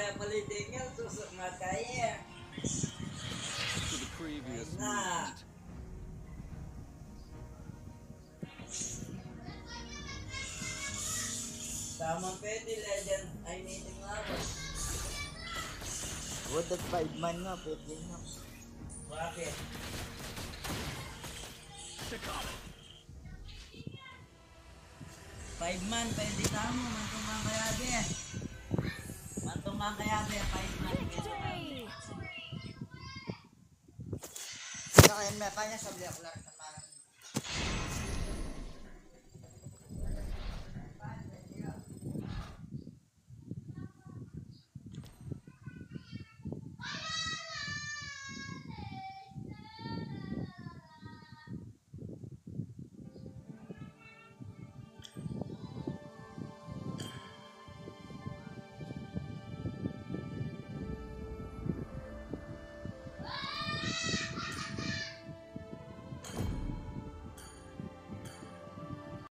kaya political, susok mataya. To the previous Na. movement. Tamang pwede, legend. Ay, meeting nga ako. What that 5 man nga, pwede nga. Bakit? Staccato. 5 man, pwede tamo. Mantong mga kayabe. Mantong mga kayabe, 5 man. Saka yun, may kanya sa Black Clark.